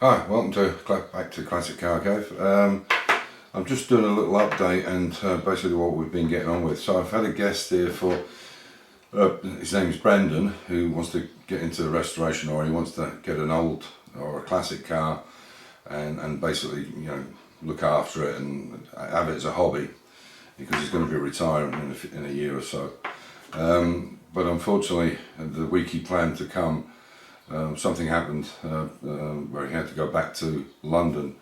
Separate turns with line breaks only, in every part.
Hi, welcome back to Classic Car Cave. I'm just doing a little update and basically what we've been getting on with. So I've had a guest here for, his name's Brendan, who wants to get into restoration, or he wants to get an old or a classic car and basically, you know, look after it and have it as a hobby, because he's going to be retiring in a year or so. But unfortunately, the week he planned to come, something happened where he had to go back to London.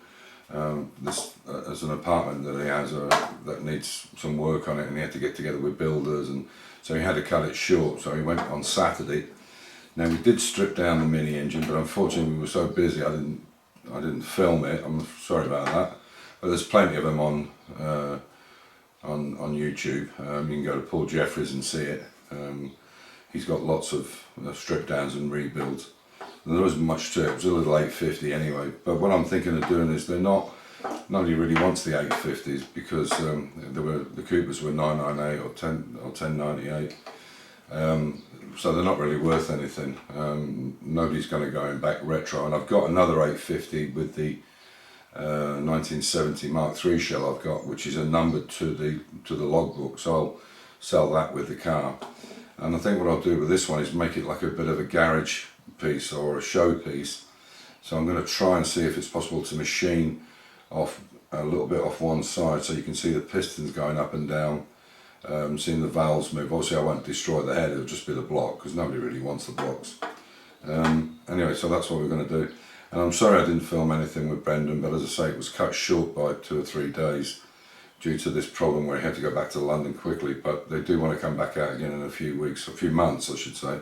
There's an apartment that he has that needs some work on it, and he had to get together with builders, and so he had to cut it short. So he went on Saturday. Now we did strip down the mini engine, but unfortunately we were so busy I didn't film it. I'm sorry about that. But there's plenty of them on YouTube. You can go to Paul Jeffries and see it. He's got lots of strip downs and rebuilds. And there wasn't much to it. It was a little 850 anyway. But what I'm thinking of doing is nobody really wants the 850s, because the Coopers were 998 or 1098. So they're not really worth anything. Nobody's going to go in back retro. And I've got another 850 with the 1970 Mark III shell I've got, which is a number to the logbook. So I'll sell that with the car. And I think what I'll do with this one is make it like a bit of a garage piece or a show piece. So I'm going to try and see if it's possible to machine off a little bit off one side, so you can see the pistons going up and down, seeing the valves move. Obviously I won't destroy the head, it'll just be the block, because nobody really wants the blocks. Anyway, so that's what we're going to do. And I'm sorry I didn't film anything with Brendan, but as I say, it was cut short by 2 or 3 days due to this problem where he had to go back to London quickly. But they do want to come back out again in a few weeks, a few months I should say.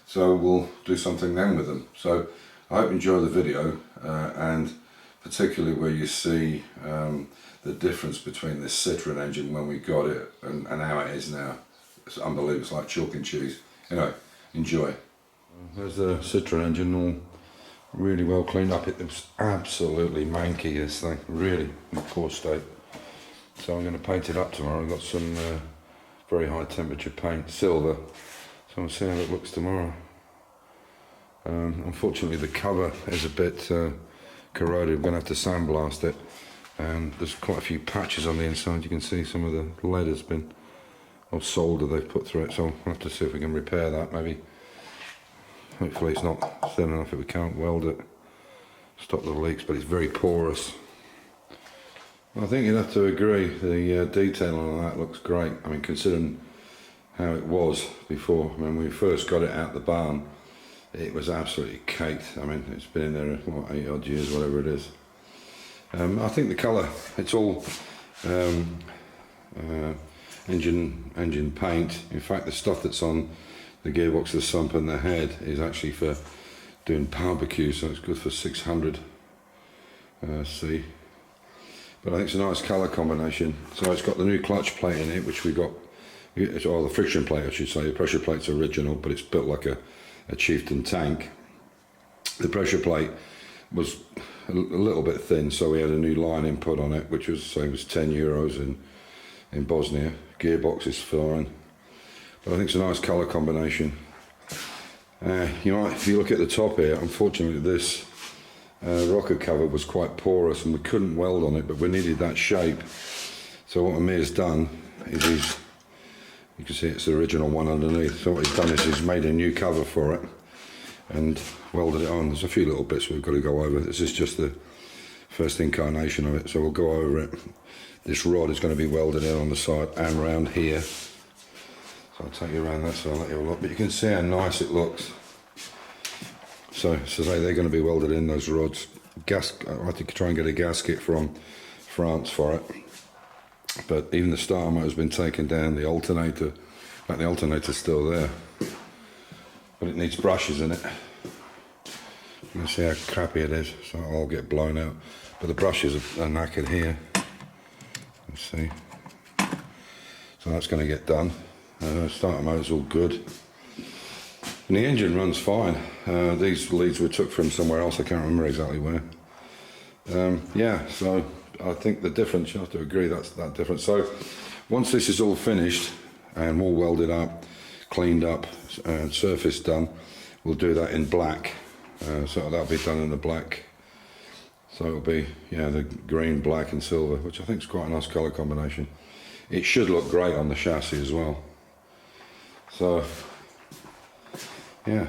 So we'll do something then with them. So I hope you enjoy the video, and particularly where you see the difference between this Citroen engine when we got it and how it is now. It's unbelievable, it's like chalk and cheese. Anyway, enjoy. There's the Citroen engine, all really well cleaned up. It was absolutely manky, this thing, really in poor state. So I'm going to paint it up tomorrow. I've got some very high temperature paint, silver, so I'll see how it looks tomorrow. Unfortunately the cover is a bit corroded. I'm going to have to sandblast it, and there's quite a few patches on the inside. You can see some of the lead has been, or solder they've put through it, so we'll have to see if we can repair that. Maybe, hopefully it's not thin enough if we can't weld it, stop the leaks, but it's very porous. I think you'd have to agree, the detail on that looks great. I mean, considering how it was before, when we first got it out the barn, it was absolutely caked. I mean, it's been in there, what, 8 odd years, whatever it is. I think the colour, it's all engine paint. In fact, the stuff that's on the gearbox, the sump and the head is actually for doing barbecue, so it's good for 600 C. But I think it's a nice colour combination. So it's got the new clutch plate in it, which we got, or the friction plate I should say. The pressure plate's original, but it's built like a Chieftain tank. The pressure plate was a little bit thin, so we had a new line input on it, which was, say, was 10 euros in Bosnia. Gearbox is fine, but I think it's a nice colour combination. You know, if you look at the top here, unfortunately this rocker cover was quite porous and we couldn't weld on it, but we needed that shape. So what Amir's done is you can see it's the original one underneath. So what he's done is he's made a new cover for it and welded it on. There's a few little bits we've got to go over. This is just the first incarnation of it, so we'll go over it. This rod is going to be welded in on the side and round here. So I'll take you around that, so I'll let you have a look. But you can see how nice it looks. So they're going to be welded in, those rods. I have to try and get a gasket from France for it. But even the starter motor's been taken down, the alternator, in fact the alternator's still there, but it needs brushes in it. You can see how crappy it is, so it'll all get blown out. But the brushes are knackered here. Let's see. So that's going to get done. Starter motor's all good. And the engine runs fine. These leads we took from somewhere else, I can't remember exactly where. Yeah, so I think the difference, you have to agree, that's that difference. So once this is all finished and all welded up, cleaned up and surface done, we'll do that in black. So that'll be done in the black So it'll be, yeah, the green, black and silver, which I think is quite a nice colour combination. It should look great on the chassis as well. So, yeah,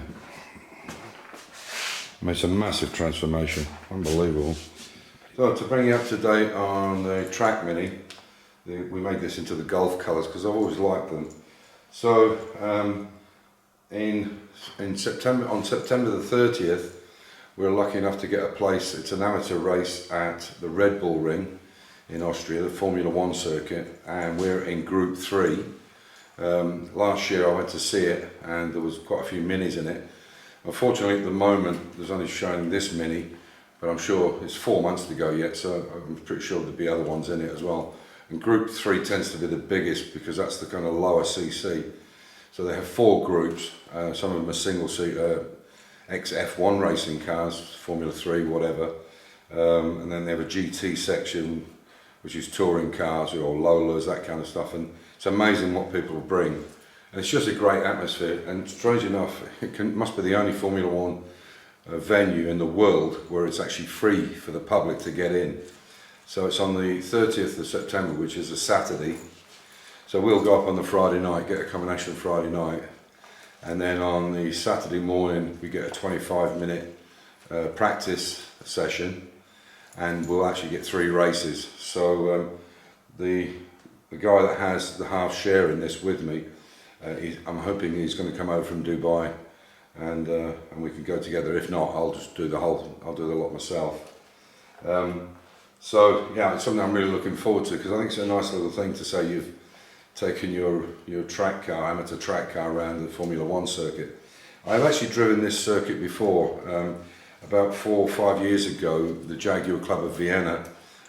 it's a massive transformation, unbelievable. So to bring you up to date on the Track Mini, we made this into the Golf colours because I've always liked them. So in September, on September the 30th, we were lucky enough to get a place. It's an amateur race at the Red Bull Ring in Austria, the Formula 1 circuit, and we're in Group 3. Last year I went to see it and there was quite a few minis in it. Unfortunately at the moment there's only showing this mini, but I'm sure it's 4 months to go yet, so I'm pretty sure there'll be other ones in it as well. And Group 3 tends to be the biggest because that's the kind of lower CC. So they have 4 groups, some of them are single seat, ex-F1 racing cars, Formula 3, whatever. And then they have a GT section, which is touring cars or Lolas, that kind of stuff. And it's amazing what people bring. And it's just a great atmosphere. And strange enough, it must be the only Formula 1 venue in the world where it's actually free for the public to get in. So it's on the 30th of September, which is a Saturday. So we'll go up on the Friday night, get a combination Friday night. And then on the Saturday morning we get a 25-minute practice session, and we'll actually get 3 races. So the guy that has the half share in this with me, I'm hoping he's going to come over from Dubai, and we can go together. If not, I'll just do I'll do the lot myself. So yeah, it's something I'm really looking forward to because I think it's a nice little thing to say you've taken your track car, amateur track car, around the Formula 1 circuit. I've actually driven this circuit before. About 4 or 5 years ago, the Jaguar Club of Vienna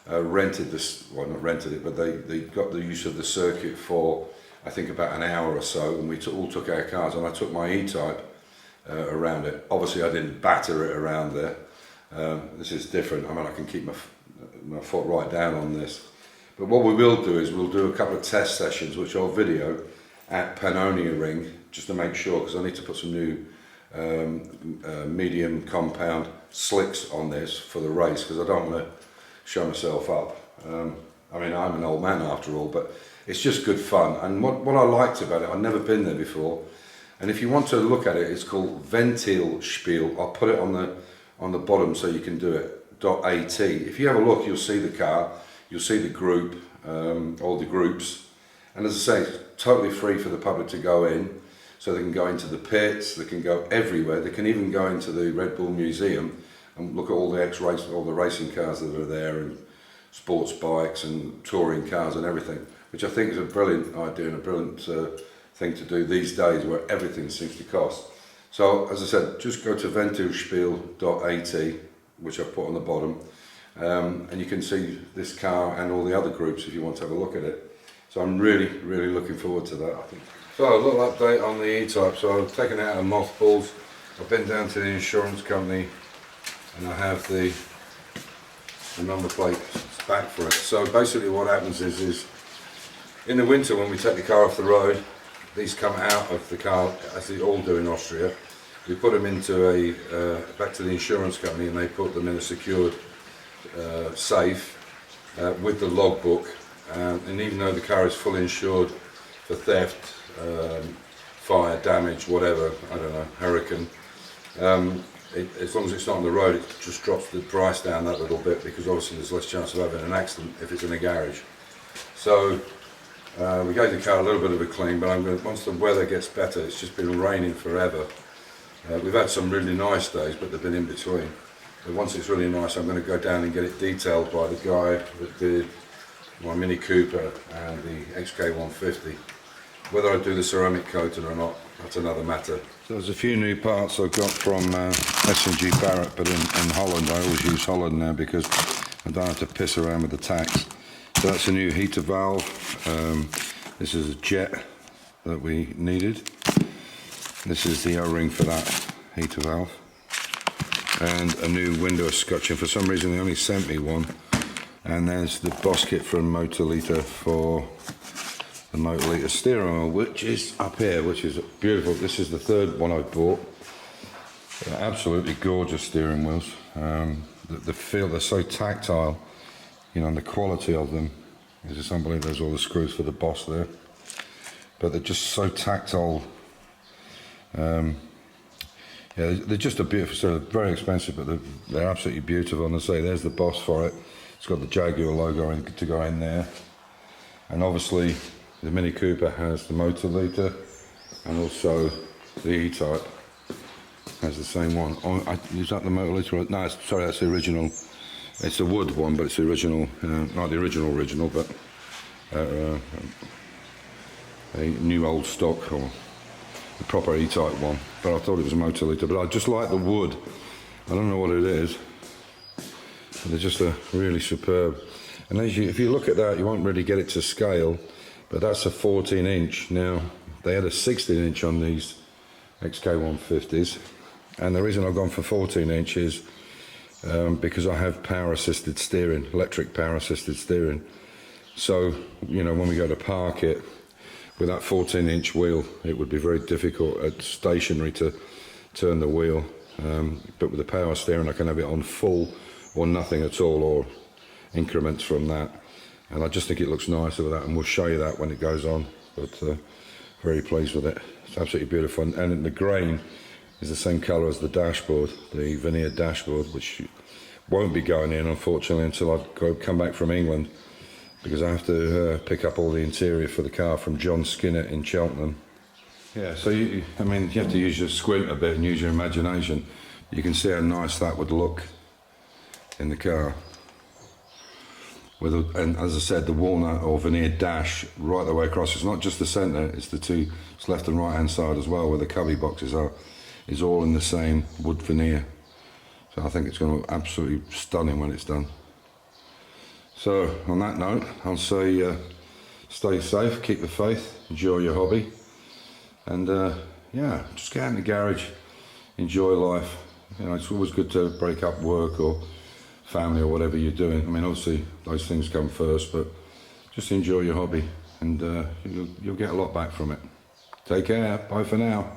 rented this, well not rented it, but they got the use of the circuit for I think about an hour or so, and we all took our cars, and I took my E-Type around it. Obviously I didn't batter it around there. This is different. I mean, I can keep my foot right down on this. But what we will do is we'll do a couple of test sessions, which I'll video at Pannonia Ring, just to make sure, because I need to put some new medium compound slicks on this for the race, because I don't want to show myself up. I mean, I'm an old man after all, but it's just good fun. And what I liked about it, I've never been there before, and if you want to look at it, it's called Ventilspiel. I'll put it on the bottom so you can do it. .at. If you have a look, you'll see the car. You'll see the group, all the groups, and as I say, it's totally free for the public to go in, so they can go into the pits, they can go everywhere, they can even go into the Red Bull Museum and look at all the racing cars that are there, and sports bikes and touring cars and everything, which I think is a brilliant idea and a brilliant thing to do these days where everything seems to cost. So as I said, just go to ventilspiel.at, which I've put on the bottom. And you can see this car and all the other groups if you want to have a look at it. So I'm really looking forward to that, I think. So a little update on the E-Type. So I've taken it out of mothballs. I've been down to the insurance company and I have the number plate back for it. So basically what happens is in the winter when we take the car off the road, these come out of the car, as they all do in Austria. We put them into back to the insurance company, and they put them in a secured safe with the logbook, and even though the car is fully insured for theft, fire, damage, whatever, I don't know, hurricane, as long as it's not on the road, it just drops the price down that little bit, because obviously there's less chance of having an accident if it's in a garage. So we gave the car a little bit of a clean, but once the weather gets better, it's just been raining forever. We've had some really nice days, but they've been in between. But once it's really nice, I'm going to go down and get it detailed by the guy that did my Mini Cooper and the XK150. Whether I do the ceramic coating or not, that's another matter. So there's a few new parts I've got from S&G Barrett, but in Holland. I always use Holland now because I don't have to piss around with the tacks. So that's a new heater valve. This is a jet that we needed. This is the O-ring for that heater valve. And a new window escutcheon. For some reason they only sent me one. And there's the boss kit from Motorlita for the Motorlita steering wheel, which is up here, which is beautiful. This is the third one I've bought. They're absolutely gorgeous steering wheels. the feel, they're so tactile, you know, and the quality of them is just unbelievable. There's all the screws for the boss there, but they're just so tactile. Yeah, they're just a beautiful, so they're very expensive, but they're absolutely beautiful. And I say, there's the boss for it. It's got the Jaguar logo to go in there. And obviously, the Mini Cooper has the motor liter, and also the E-Type has the same one. Oh, is that the motor liter? No, sorry, that's the original. It's the wood one, but it's the original, not the original, but a new old stock, or the proper E-Type one. But I thought it was a motor liter, but I just like the wood. I don't know what it is, but they're just really superb. And if you look at that, you won't really get it to scale, but that's a 14-inch. Now, they had a 16-inch on these XK150s, and the reason I've gone for 14-inch is because I have power-assisted steering, electric power-assisted steering. So, you know, when we go to park it, with that 14-inch wheel, it would be very difficult at stationary to turn the wheel. But with the power steering, I can have it on full or nothing at all, or increments from that. And I just think it looks nicer with that, and we'll show you that when it goes on. But very pleased with it. It's absolutely beautiful. And the grain is the same colour as the dashboard, the veneer dashboard, which won't be going in, unfortunately, until I come back from England, because I have to pick up all the interior for the car from John Skinner in Cheltenham. Yeah, so you have to use your squint a bit and use your imagination. You can see how nice that would look in the car. And as I said, the walnut or veneer dash right the way across. It's not just the centre, it's it's left and right hand side as well, where the cubby boxes are, is all in the same wood veneer. So I think it's going to look absolutely stunning when it's done. So on that note, I'll say stay safe, keep the faith, enjoy your hobby, and yeah, just get out in the garage, enjoy life. You know, it's always good to break up work or family or whatever you're doing. I mean, obviously those things come first, but just enjoy your hobby, and you'll get a lot back from it. Take care, bye for now.